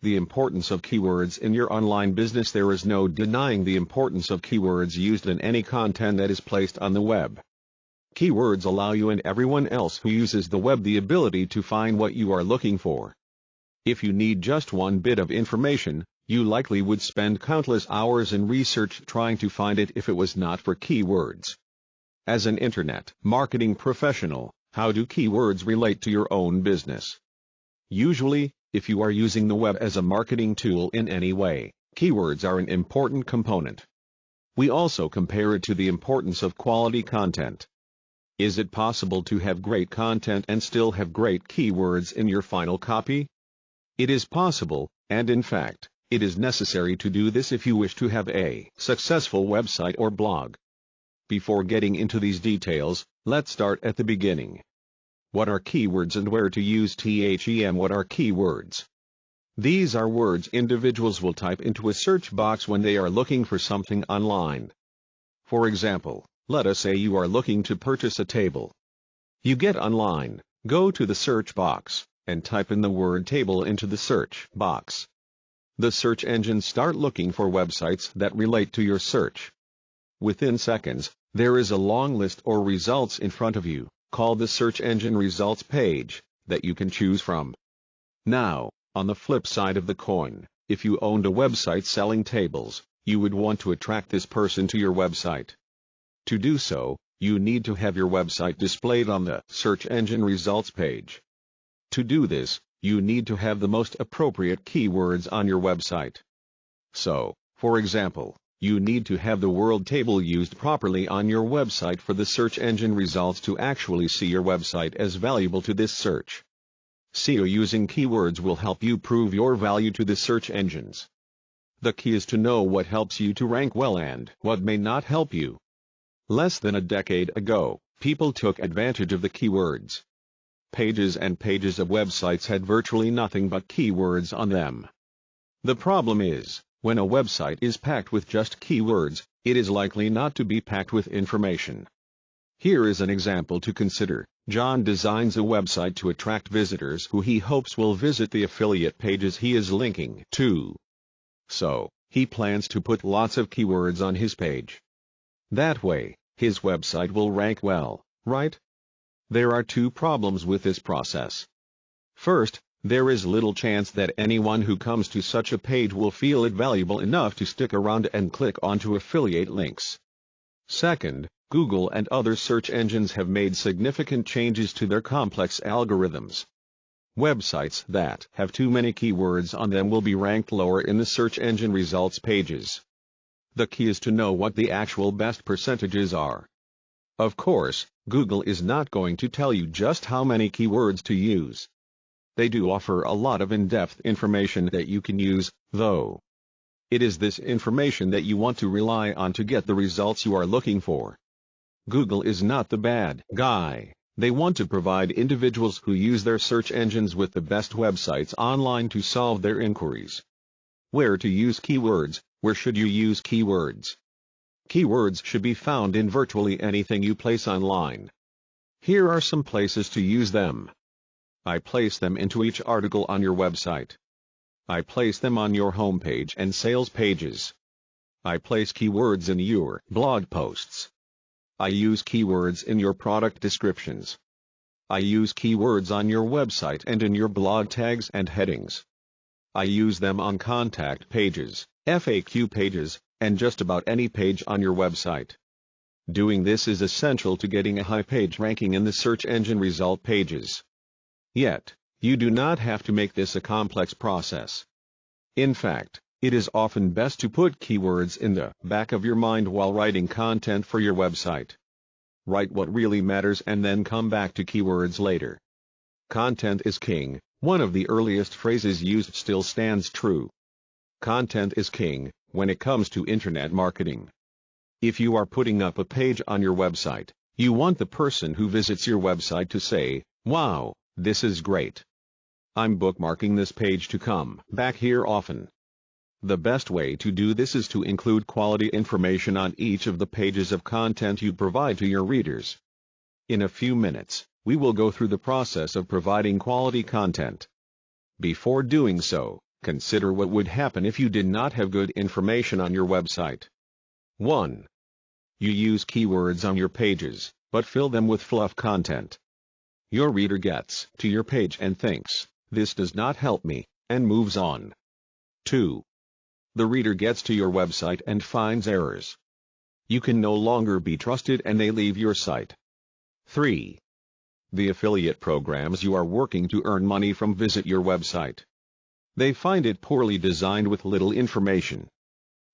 The importance of keywords in your online business. There is no denying the importance of keywords used in any content that is placed on the web. Keywords allow you and everyone else who uses the web the ability to find what you are looking for. If you need just one bit of information, you likely would spend countless hours in research trying to find it if it was not for keywords. As an internet marketing professional, how do keywords relate to your own business? Usually, if you are using the web as a marketing tool in any way, keywords are an important component. We also compare it to the importance of quality content. Is it possible to have great content and still have great keywords in your final copy? It is possible, and in fact, it is necessary to do this if you wish to have a successful website or blog. Before getting into these details, let's start at the beginning. What are keywords and where to use them? What are keywords? These are words individuals will type into a search box when they are looking for something online. For example, let us say you are looking to purchase a table. You get online, go to the search box, and type in the word table into the search box. The search engines start looking for websites that relate to your search. Within seconds, there is a long list or results in front of you, called the search engine results page, that you can choose from. Now, on the flip side of the coin, if you owned a website selling tables, you would want to attract this person to your website. To do so, you need to have your website displayed on the search engine results page. To do this, you need to have the most appropriate keywords on your website. So, for example, you need to have the word table used properly on your website for the search engine results to actually see your website as valuable to this search. SEO using keywords will help you prove your value to the search engines. The key is to know what helps you to rank well and what may not help you. Less than a decade ago, people took advantage of the keywords. Pages and pages of websites had virtually nothing but keywords on them. The problem is, when a website is packed with just keywords, it is likely not to be packed with information. Here is an example to consider. John designs a website to attract visitors who he hopes will visit the affiliate pages he is linking to. So, he plans to put lots of keywords on his page. That way, his website will rank well, right? There are two problems with this process. First, there is little chance that anyone who comes to such a page will feel it valuable enough to stick around and click onto affiliate links. Second, Google and other search engines have made significant changes to their complex algorithms. Websites that have too many keywords on them will be ranked lower in the search engine results pages. The key is to know what the actual best percentages are. Of course, Google is not going to tell you just how many keywords to use. They do offer a lot of in-depth information that you can use, though. It is this information that you want to rely on to get the results you are looking for. Google is not the bad guy. They want to provide individuals who use their search engines with the best websites online to solve their inquiries. Where to use keywords? Where should you use keywords? Keywords should be found in virtually anything you place online. Here are some places to use them. I place them into each article on your website. I place them on your homepage and sales pages. I place keywords in your blog posts. I use keywords in your product descriptions. I use keywords on your website and in your blog tags and headings. I use them on contact pages, FAQ pages, and just about any page on your website. Doing this is essential to getting a high page ranking in the search engine result pages. Yet, you do not have to make this a complex process. In fact, it is often best to put keywords in the back of your mind while writing content for your website. Write what really matters and then come back to keywords later. Content is king. One of the earliest phrases used still stands true. Content is king when it comes to internet marketing. If you are putting up a page on your website, you want the person who visits your website to say, "Wow, this is great. I'm bookmarking this page to come back here often." The best way to do this is to include quality information on each of the pages of content you provide to your readers. In a few minutes, we will go through the process of providing quality content. Before doing so, Consider what would happen if you did not have good information on your website. 1. You use keywords on your pages, but fill them with fluff content. Your reader gets to your page and thinks, "This does not help me," and moves on. 2. The reader gets to your website and finds errors. You can no longer be trusted and they leave your site. 3. The affiliate programs you are working to earn money from visit your website. They find it poorly designed with little information.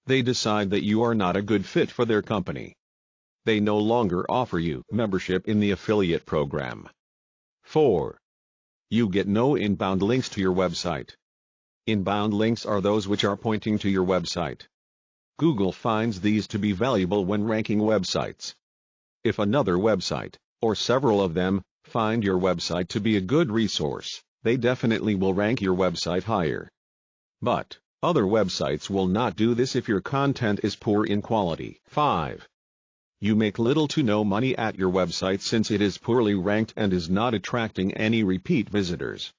They decide that you are not a good fit for their company. They no longer offer you membership in the affiliate program. 4. You get no inbound links to your website. Inbound links are those which are pointing to your website. Google finds these to be valuable when ranking websites. If another website, or several of them, find your website to be a good resource, they definitely will rank your website higher. But other websites will not do this if your content is poor in quality. 5. You make little to no money at your website since it is poorly ranked and is not attracting any repeat visitors.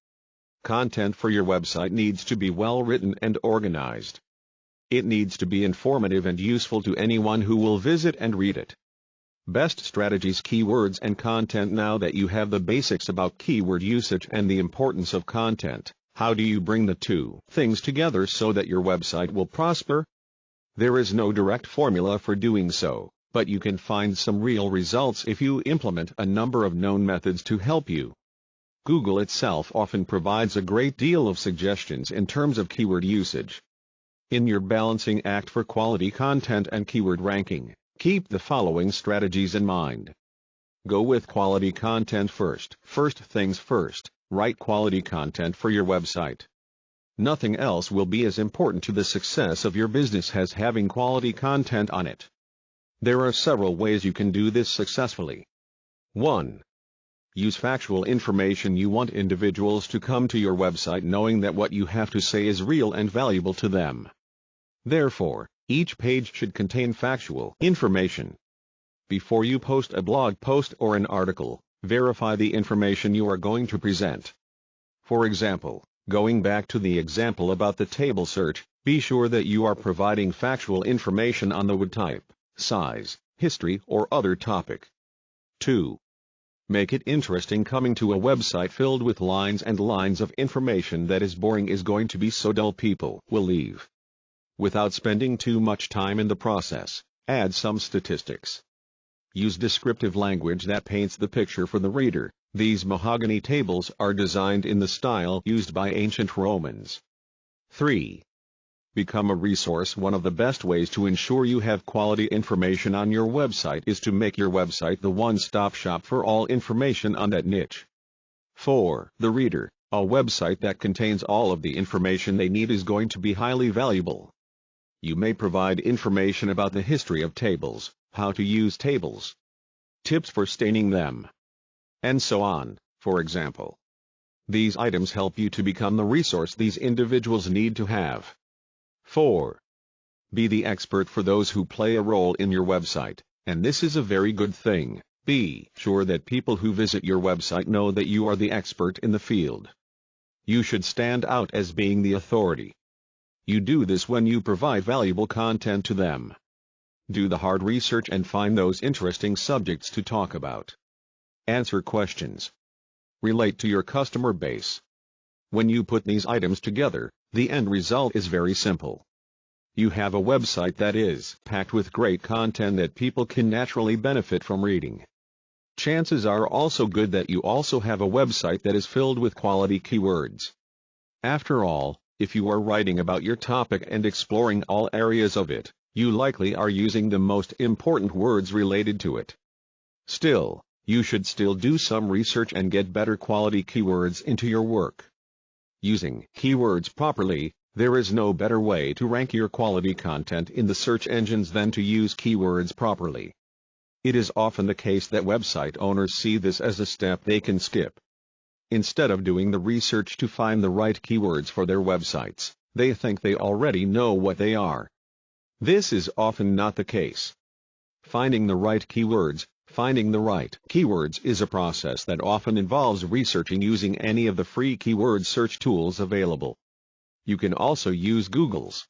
Content for your website needs to be well written and organized. It needs to be informative and useful to anyone who will visit and read it. Best strategies: keywords and content. Now that you have the basics about keyword usage and the importance of content, how do you bring the two things together so that your website will prosper? There is no direct formula for doing so, but you can find some real results if you implement a number of known methods to help you. Google itself often provides a great deal of suggestions in terms of keyword usage. In your balancing act for quality content and keyword ranking, keep the following strategies in mind. Go with quality content first. First things first, write quality content for your website. Nothing else will be as important to the success of your business as having quality content on it. There are several ways you can do this successfully. 1. Use factual information. You want individuals to come to your website knowing that what you have to say is real and valuable to them. Therefore, each page should contain factual information. Before you post a blog post or an article, verify the information you are going to present. For example, going back to the example about the table search, be sure that you are providing factual information on the wood type, size, history, or other topic. 2. Make it interesting. Coming to a website filled with lines and lines of information that is boring is going to be so dull people will leave. Without spending too much time in the process, add some statistics. Use descriptive language that paints the picture for the reader. These mahogany tables are designed in the style used by ancient Romans. 3. Become a resource. One of the best ways to ensure you have quality information on your website is to make your website the one-stop shop for all information on that niche. 4. The reader. A website that contains all of the information they need is going to be highly valuable. You may provide information about the history of tables, how to use tables, tips for staining them, and so on, for example. These items help you to become the resource these individuals need to have. 4. Be the expert for those who play a role in your website, and this is a very good thing. Be sure that people who visit your website know that you are the expert in the field. You should stand out as being the authority. You do this when you provide valuable content to them. Do the hard research and find those interesting subjects to talk about. Answer questions. Relate to your customer base. When you put these items together, the end result is very simple. You have a website that is packed with great content that people can naturally benefit from reading. Chances are also good that you also have a website that is filled with quality keywords. After all, if you are writing about your topic and exploring all areas of it, you likely are using the most important words related to it. Still, you should still do some research and get better quality keywords into your work. Using keywords properly, there is no better way to rank your quality content in the search engines than to use keywords properly. It is often the case that website owners see this as a step they can skip. Instead of doing the research to find the right keywords for their websites, they think they already know what they are. This is often not the case. Finding the right keywords is a process that often involves researching using any of the free keyword search tools available. You can also use Google's